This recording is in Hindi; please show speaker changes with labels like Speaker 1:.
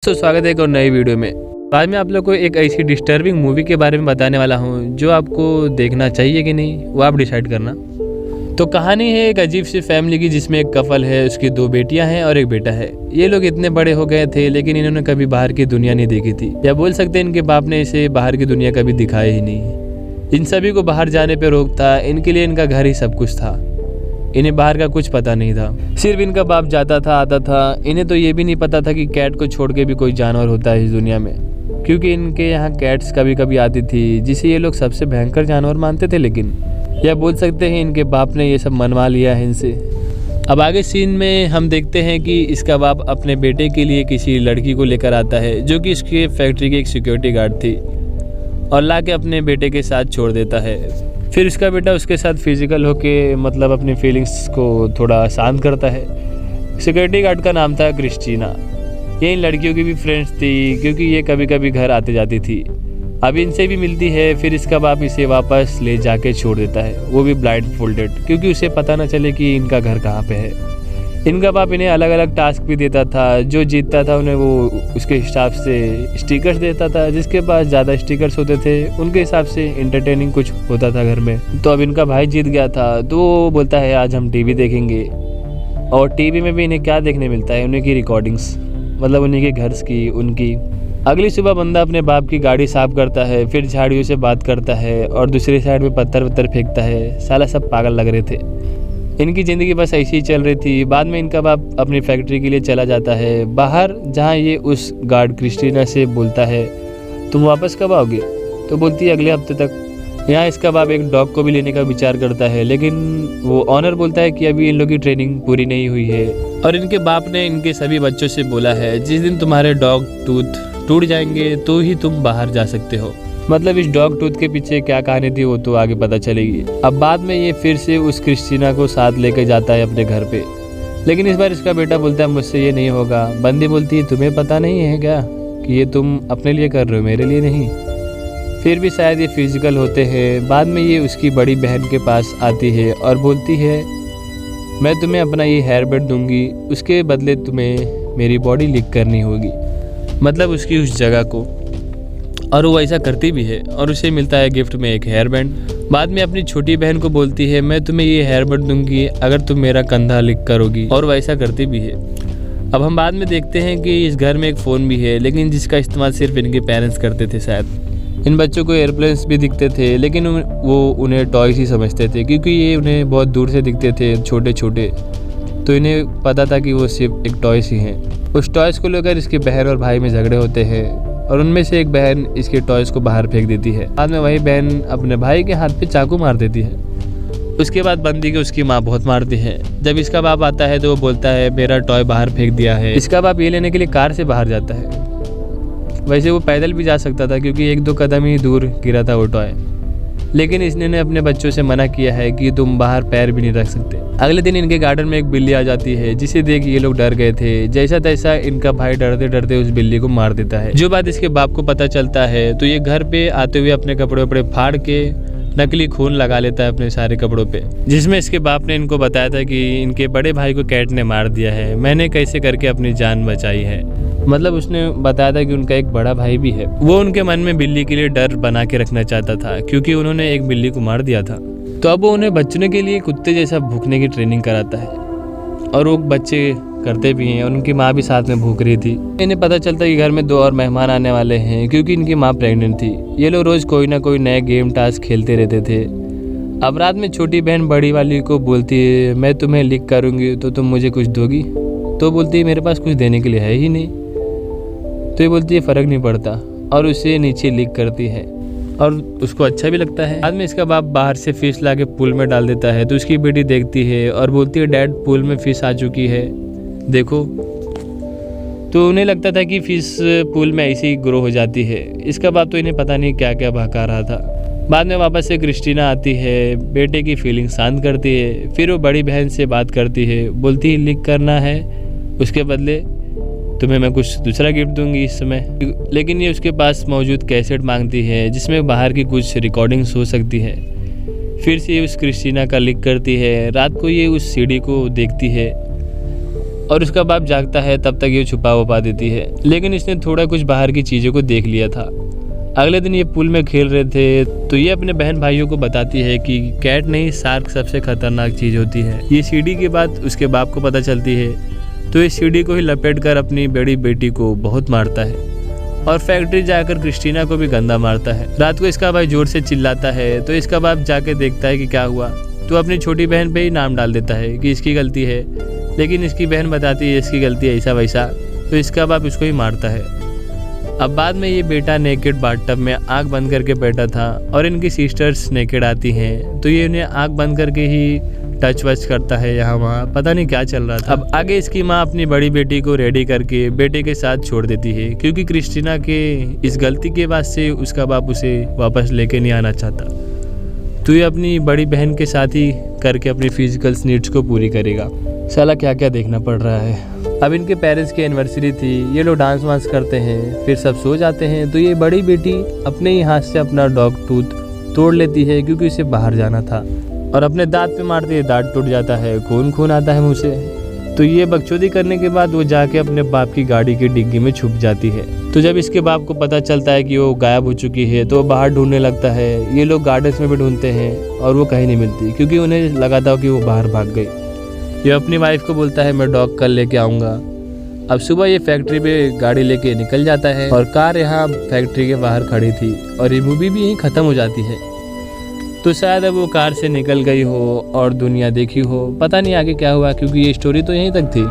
Speaker 1: स्वागत है एक और नई वीडियो में। आज मैं आप लोग को एक ऐसी डिस्टर्बिंग मूवी के बारे में बताने वाला हूँ जो आपको देखना चाहिए कि नहीं वो आप डिसाइड करना। तो कहानी है एक अजीब सी फैमिली की जिसमें एक कपल है, उसकी 2 बेटियां हैं और एक बेटा है। ये लोग इतने बड़े हो गए थे लेकिन इन्होंने कभी बाहर की दुनिया नहीं देखी थी, या बोल सकते हैं इनके बाप ने इसे बाहर की दुनिया कभी दिखाया ही नहीं। इन सभी को बाहर जाने पर रोकता, इनके लिए इनका घर ही सब कुछ था। इन्हें बाहर का कुछ पता नहीं था, सिर्फ इनका बाप जाता था आता था। इन्हें तो ये भी नहीं पता था कि कैट को छोड़ के भी कोई जानवर होता है इस दुनिया में, क्योंकि इनके यहाँ कैट्स कभी कभी आती थी जिसे ये लोग सबसे भयंकर जानवर मानते थे। लेकिन यह बोल सकते हैं इनके बाप ने ये सब मनवा लिया है इनसे। अब आगे सीन में हम देखते हैं कि इसका बाप अपने बेटे के लिए किसी लड़की को लेकर आता है जो कि इसके फैक्ट्री की एक सिक्योरिटी गार्ड थी, और ला के अपने बेटे के साथ छोड़ देता है। फिर इसका बेटा उसके साथ फिजिकल होके मतलब अपनी फीलिंग्स को थोड़ा शांत करता है। सिक्योरिटी गार्ड का नाम था क्रिस्टीना। ये इन लड़कियों की भी फ्रेंड्स थी क्योंकि ये कभी कभी घर आते जाती थी। अब इनसे भी मिलती है। फिर इसका बाप इसे वापस ले जाके छोड़ देता है, वो भी ब्लाइंड फोल्डेड, क्योंकि उसे पता न चले कि इनका घर कहाँ पे है। इनका बाप इन्हें अलग अलग टास्क भी देता था, जो जीतता था उन्हें वो उसके हिसाब से स्टिकर्स देता था। जिसके पास ज़्यादा स्टिकर्स होते थे उनके हिसाब से इंटरटेनिंग कुछ होता था घर में। तो अब इनका भाई जीत गया था तो वो बोलता है आज हम टीवी देखेंगे, और टीवी में भी इन्हें क्या देखने मिलता है, उन्हीं की रिकॉर्डिंग्स, मतलब उन्हीं के घर की उनकी। अगली सुबह बंदा अपने बाप की गाड़ी साफ करता है, फिर झाड़ियों से बात करता है और दूसरी साइड में पत्थर वत्थर फेंकता है। साला सब पागल लग रहे थे। इनकी ज़िंदगी बस ऐसी ही चल रही थी। बाद में इनका बाप अपनी फैक्ट्री के लिए चला जाता है बाहर, जहाँ ये उस गार्ड क्रिस्टीना से बोलता है तुम वापस कब आओगे? तो बोलती है अगले हफ्ते तक। यहाँ इसका बाप एक डॉग को भी लेने का विचार करता है, लेकिन वो ऑनर बोलता है कि अभी इन लोगों की ट्रेनिंग पूरी नहीं हुई है, और इनके बाप ने इनके सभी बच्चों से बोला है जिस दिन तुम्हारे डॉग टूथ टूट जाएंगे तो ही तुम बाहर जा सकते हो। मतलब इस डॉग टूथ के पीछे क्या कहानी थी वो तो आगे पता चलेगी। अब बाद में ये फिर से उस क्रिस्टीना को साथ लेकर जाता है अपने घर पे, लेकिन इस बार इसका बेटा बोलता है मुझसे ये नहीं होगा। बंदी बोलती है तुम्हें पता नहीं है क्या कि ये तुम अपने लिए कर रहे हो, मेरे लिए नहीं। फिर भी शायद ये फिजिकल होते हैं। बाद में ये उसकी बड़ी बहन के पास आती है और बोलती है मैं तुम्हें अपना ये हेयर बैंड दूंगी, उसके बदले तुम्हें मेरी बॉडी लिक करनी होगी, मतलब उसकी उस जगह को। और वो ऐसा करती भी है और उसे मिलता है गिफ्ट में एक हेयर बैंड। बाद में अपनी छोटी बहन को बोलती है मैं तुम्हें ये हेयर बैंड दूंगी अगर तुम मेरा कंधा लिक करोगी, और वो ऐसा करती भी है। अब हम बाद में देखते हैं कि इस घर में एक फ़ोन भी है, लेकिन जिसका इस्तेमाल सिर्फ इनके पेरेंट्स करते थे। शायद इन बच्चों को एयरप्लेन्स भी दिखते थे, लेकिन वो उन्हें टॉयज ही समझते थे क्योंकि ये उन्हें बहुत दूर से दिखते थे छोटे छोटे, तो इन्हें पता था कि वो सिर्फ एक टॉयज ही हैं। उस टॉयज़ को लेकर इसके बहन और भाई में झगड़े होते हैं, और उनमें से एक बहन इसके टॉयज़ को बाहर फेंक देती है। बाद में वही बहन अपने भाई के हाथ पे चाकू मार देती है। उसके बाद बंदी को उसकी माँ बहुत मारती है। जब इसका बाप आता है तो वो बोलता है मेरा टॉय बाहर फेंक दिया है। इसका बाप ये लेने के लिए कार से बाहर जाता है। वैसे वो पैदल भी जा सकता था क्योंकि 1-2 कदम ही दूर गिरा था वो टॉय, लेकिन इसने अपने बच्चों से मना किया है कि तुम बाहर पैर भी नहीं रख सकते। अगले दिन इनके गार्डन में एक बिल्ली आ जाती है जिसे देख ये लोग डर गए थे। जैसा तैसा इनका भाई डरते डरते उस बिल्ली को मार देता है। जो बात इसके बाप को पता चलता है तो ये घर पे आते हुए अपने कपड़े वपड़े फाड़ के नकली खून लगा लेता है अपने सारे कपड़ों पे, जिसमें इसके बाप ने इनको बताया था कि इनके बड़े भाई को कैट ने मार दिया है, मैंने कैसे करके अपनी जान बचाई है। मतलब उसने बताया था कि उनका एक बड़ा भाई भी है। वो उनके मन में बिल्ली के लिए डर बना के रखना चाहता था क्योंकि उन्होंने एक बिल्ली को मार दिया था। तो अब वो उन्हें बचने के लिए कुत्ते जैसा भूखने की ट्रेनिंग कराता है, और वो बच्चे करते भी हैं, और उनकी माँ भी साथ में भूख रही थी। इन्हें पता चलता है कि घर में 2 और मेहमान आने वाले हैं क्योंकि इनकी माँ प्रेग्नेंट थी। ये लोग रोज़ कोई ना कोई नए गेम टास्क खेलते रहते थे। अब रात में छोटी बहन बड़ी वाली को बोलती है मैं तुम्हें लिक करूँगी तो तुम मुझे कुछ दोगी? तो बोलती है मेरे पास कुछ देने के लिए है ही नहीं। तो ये बोलती है फ़र्क नहीं पड़ता, और उसे नीचे लिक करती है और उसको अच्छा भी लगता है। बाद में इसका बाप बाहर से फिश ला के पूल में डाल देता है, तो उसकी बेटी देखती है और बोलती है डैड पूल में फिश आ चुकी है देखो। तो उन्हें लगता था कि फिश पूल में ऐसे ही ग्रो हो जाती है। इसका बाप तो इन्हें पता नहीं क्या क्या बहका रहा था। बाद में वापस से क्रिस्टीना आती है, बेटे की फीलिंग शांत करती है। फिर वो बड़ी बहन से बात करती है, बोलती है लिक करना है, उसके बदले तुम्हें मैं कुछ दूसरा गिफ्ट दूंगी इस समय। लेकिन ये उसके पास मौजूद कैसेट मांगती है जिसमें बाहर की कुछ रिकॉर्डिंग्स हो सकती है। फिर से उस क्रिस्टीना का लिक करती है। रात को ये उस सीडी को देखती है और उसका बाप जागता है तब तक ये छुपा वपा देती है, लेकिन इसने थोड़ा कुछ बाहर की चीज़ों को देख लिया था। अगले दिन ये पूल में खेल रहे थे तो ये अपने बहन भाइयों को बताती है कि कैट नहीं, शार्क सबसे खतरनाक चीज़ होती है। ये सीढ़ी की बात उसके बाप को पता चलती है तो इस सीढ़ी को ही लपेट कर अपनी बड़ी बेटी को बहुत मारता है और फैक्ट्री जाकर क्रिस्टीना को भी गंदा मारता है। रात को इसका भाई जोर से चिल्लाता है तो इसका बाप जाके देखता है कि क्या हुआ, तो अपनी छोटी बहन पे ही नाम डाल देता है कि इसकी गलती है, लेकिन इसकी बहन बताती है इसकी गलती है ऐसा वैसा, तो इसका बाप इसको ही मारता है। अब बाद में ये बेटा नेकेड बाथटब में आँख बंद करके बैठा था और इनकी सिस्टर्स नेकेड आती हैं तो ये उन्हें आँख बंद करके ही टच वच करता है, यहाँ वहाँ पता नहीं क्या चल रहा था। अब आगे इसकी माँ अपनी बड़ी बेटी को रेडी करके बेटे के साथ छोड़ देती है क्योंकि क्रिस्टीना के इस गलती के बाद से उसका बाप उसे वापस लेके नहीं आना चाहता, तो ये अपनी बड़ी बहन के साथ ही करके अपनी फिजिकल नीड्स को पूरी करेगा। साला क्या क्या देखना पड़ रहा है। अब इनके पेरेंट्स की एनिवर्सरी थी, ये लोग डांस वांस करते हैं, फिर सब सो जाते हैं तो ये बड़ी बेटी अपने ही हाथ से अपना डॉग टूथ तोड़ लेती है क्योंकि उसे बाहर जाना था और अपने दांत पे मारती है, दांत टूट जाता है, खून खून आता है मुँह से। तो ये बकचोदी करने के बाद वो जाके अपने बाप की गाड़ी की डिग्गी में छुप जाती है। तो जब इसके बाप को पता चलता है कि वो गायब हो चुकी है तो वो बाहर ढूंढने लगता है। ये लोग गार्डन्स में भी ढूंढते हैं और वो कहीं नहीं मिलती क्योंकि उन्हें लगा था कि वो बाहर भाग गई। ये अपनी वाइफ को बोलता है मैं डॉग कल लेके आऊँगा। अब सुबह ये फैक्ट्री पे गाड़ी लेके निकल जाता है और कार यहाँ फैक्ट्री के बाहर खड़ी थी और ये मूवी भी यहीं ख़त्म हो जाती है। तो शायद अब वो कार से निकल गई हो और दुनिया देखी हो, पता नहीं आगे क्या हुआ क्योंकि ये स्टोरी तो यहीं तक थी।